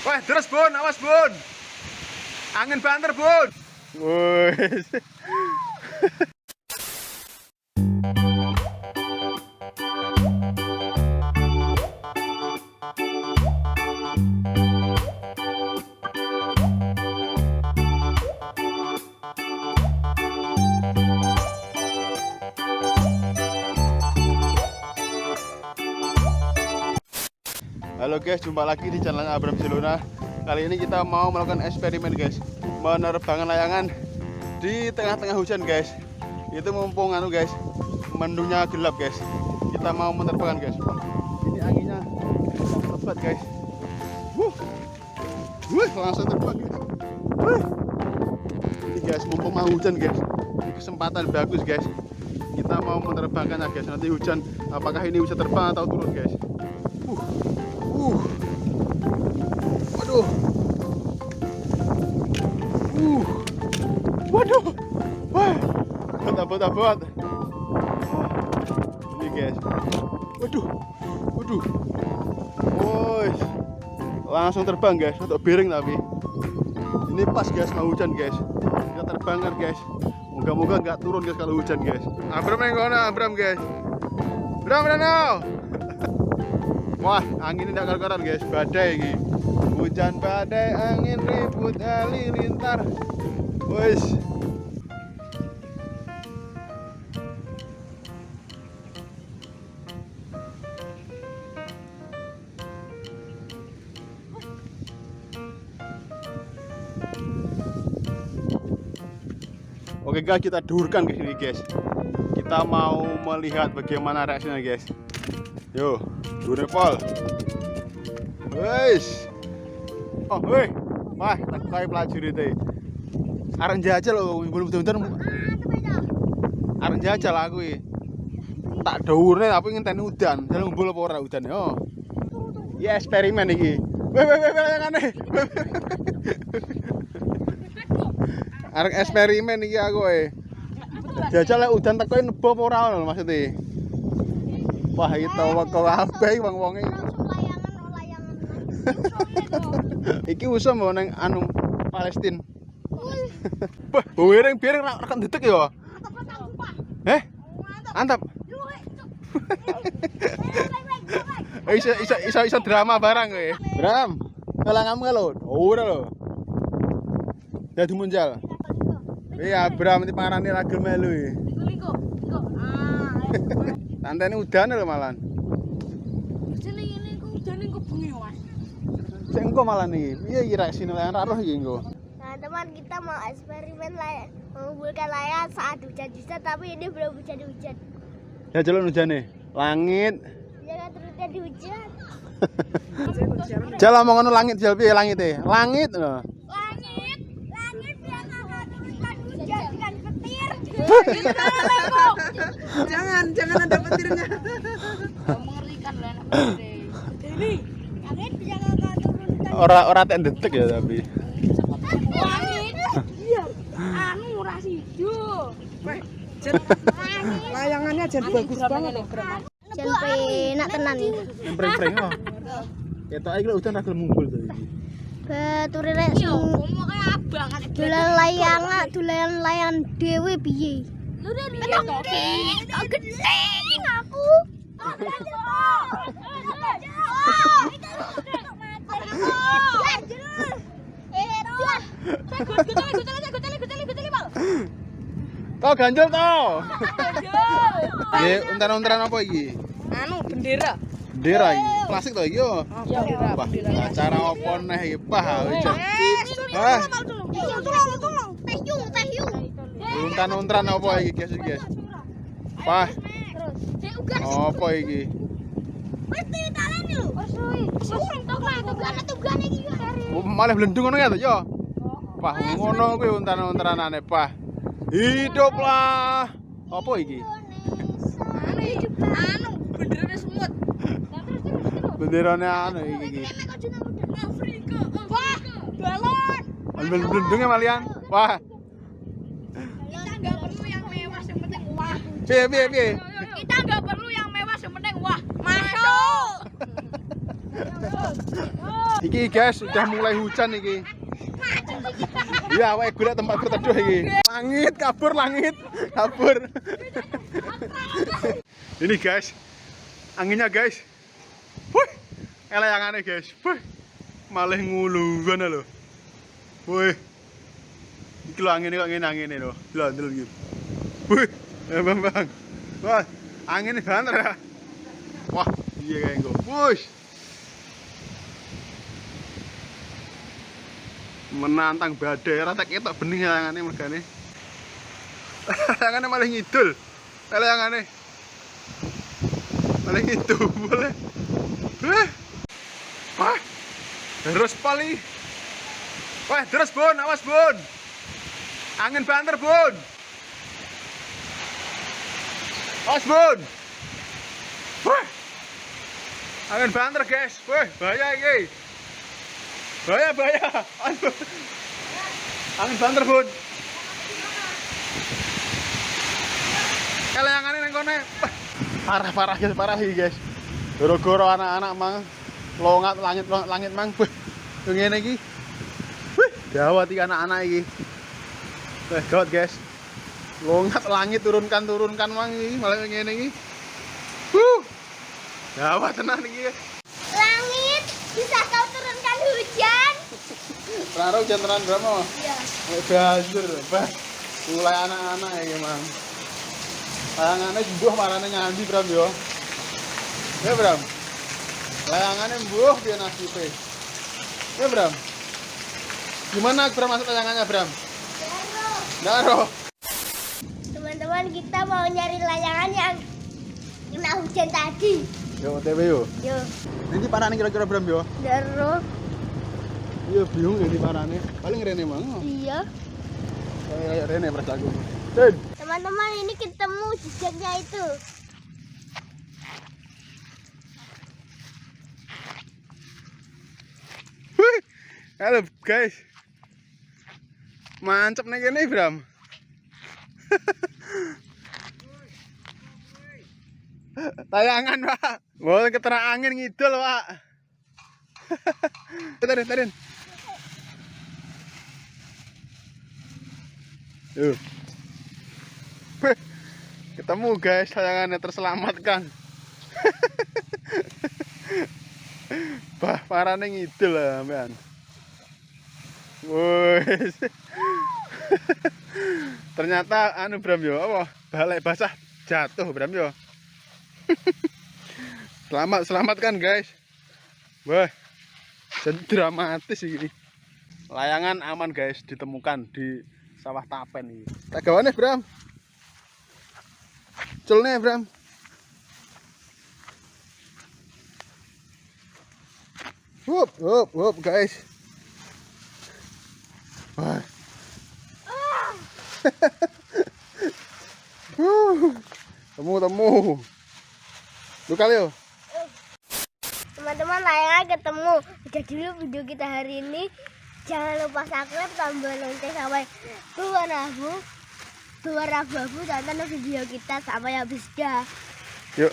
Wah, terus Bun, awas Bun. Angin banter Bun. Woi. Halo guys, jumpa lagi di channel Abram Siluna. Kali ini kita mau melakukan eksperimen guys, menerbangkan layangan di tengah-tengah hujan guys. Itu mumpung guys, mendungnya gelap guys. Kita mau menerbangkan guys. Ini anginnya lebat guys. Langsung terbang guys. Ini guys, mumpung mau hujan guys. Ini kesempatan bagus guys. Kita mau menerbangkan guys. Nanti hujan, apakah ini bisa terbang atau turun guys. Waduh. Waduh. Wah. Abot. Ini guys. Waduh. Woi. Langsung terbang guys, untuk piring tapi. Ini pas guys mau hujan guys. Kita terbangkan guys. Moga-moga nggak turun guys kalau hujan guys. Abram yang mana? Abram guys. Abram. Wah, angin ini tidak karuan guys, badai ini. Hujan badai, angin ribut, halilintar. Wes. Oke guys, kita durkan ke sini guys. Kita mau melihat bagaimana reaksinya guys. Yo. Durepol. Wes. Oh, weh. Wah, tak kayak pelajuri teh. Areng jajal loh, belum bener-bener. Areng jajal aku iki. Tak dhuwurne tapi ngenteni udan. Jare ngumpul apa ora udan yo. Ya eksperimen iki. Weh ngene. Areng eksperimen iki aku jajal lek udan teko nebo apa ora lho maksudnya. Wah, itu kok kabeh wong-wonge. Iki usum mau nang Palestina. Wah, bereng rekan detek ya. Antap. Iso drama barang kowe. Bram, kalanganmu lho. Ora lho. Dadi munjal. Iya, Bram iki pangarane ra gelem melu iki. Tantene udan lho malan. Jenenge ngene iku udane kok bengi Mas. Sing engko malan iki. Piye iki reaksine layan ra roh iki engko. Nah, teman kita mau eksperimen mengumpulkan layangan saat hujan-hujan tapi ini belum hujan-hujan. Ya jalan hujane. Langit. Jangan terus di hujan. Jalan ngono langit jal piye langit e? Langit lho. Langit biar enggak turunkan hujan dengan petir. Jangan ada petirnya. Mengerikan lah anak petir. Ini Langit biar enggak turunkan. Ora tek detek ya tapi. langit. Iya. Anu ora sido. Weh, layangannya jan bagus banget loh, Bram. Jan penak tenan iki. Empreng-empreng oh. Ketok iki udan ra gelem mumpul to iki. Bature rek Ngomong kayak abang kan. dolan layangan dhewe piye? Lu udah lihat Geling aku. Kau ganjel to. Nggih, untan-untaran apa iki? Anu bendera. Bendera iki. Plastik to iki yo. Ya bendera. Wah, acara apa neh iki? Pah, hujan. Tolong. Teh yung. Untan-untaran apa iki guys? Pah, apa iki? Wis ditaleni lho. Tugane iki yo dari. Malah blendung ngono ya to yo. Pah, ngono kuwi untan-untaranane, Pah. Hiduplah. Apa iki? Anu benderane semut. Benderane anu iki. Afrika. Wah, balon. Blendungnya malian. Wah. Kita nggak perlu yang mewah, yang penting wah. Piye? Kita nggak perlu yang mewah, yang penting wah. Masuk. Iki guys, udah mulai hujan iki. Iya, awake golek tempat berteduh iki. Langit kabur, langit kabur. Ini guys, anginnya guys. Wih, elayangannya guys. Wih, malah ngulu ngono lho. Wih. Iki lho anginnya kok ngene lho. Delok iki. Wih, bang. Wah, anginnya banter ya. Wah, iya kayak engko. Wush. Menantang badai, rata ketok bening layangane mergane. Layangane malah ngidul. Layangane. Malah ngidul boleh. Wah. Terus pali. Wah, terus Bun, awas Bun. Angin banter Bun. Awas Bun. Wah. Angin banter guys. Wah, bahaya iki. Bahaya. Angin banter Bun. Layangane nang kene. Parah guys, parah iki guys. Gara-gara anak-anak mang longat langit mang. Ngene iki. Wih, gawat iki anak-anak iki. Gawat guys. Longat langit turunkan mang iki malah ngene iki. Gawat tenan iki. Langit, bisa kau turunkan hujan? Raro hujan tenan berapa? Iya. Banjir, bah. Mulai anak-anak iki mang. Layangane mbuh marane ngandi Bram yo. Ya Bram. Layangane mbuh piye nasibe? Ya Bram. Gimana Bram masuk layangannya Bram? Daro. Teman-teman, kita mau nyari layangan yang kena hujan tadi. Yo OTW yo. Yo, Nanti parane kira-kira Bram yo. Daro. Iya bingung ini parane. Paling rene mang. Iya. Kayak rene prasaku. Den. Teman-teman, ini ketemu jejaknya itu. Halo guys. Mantep nih kene Bram. Tayangan Pak. Boleh ketera angin ngidul Pak. Tarin. Yuk. Ketemu guys, tayangannya terselamatkan. Bah, parane ngidul lah sampean. Woi. Ternyata anu Bram yo, apa? Balai basah jatuh Bram yo. Selamatkan guys. Wah. Jadi dramatis ini. Layangan aman guys, ditemukan di sawah Tapen ini. Tak gawane Bram. Culne Bram. Wup guys. Wah. Temu. Lu kali yo. Teman-teman, layangan ketemu. Udah dulu video kita hari ini. Jangan lupa subscribe, tombol lonceng sampai berwarna abu-abu, tonton video kita sampai habis dah. Yuk.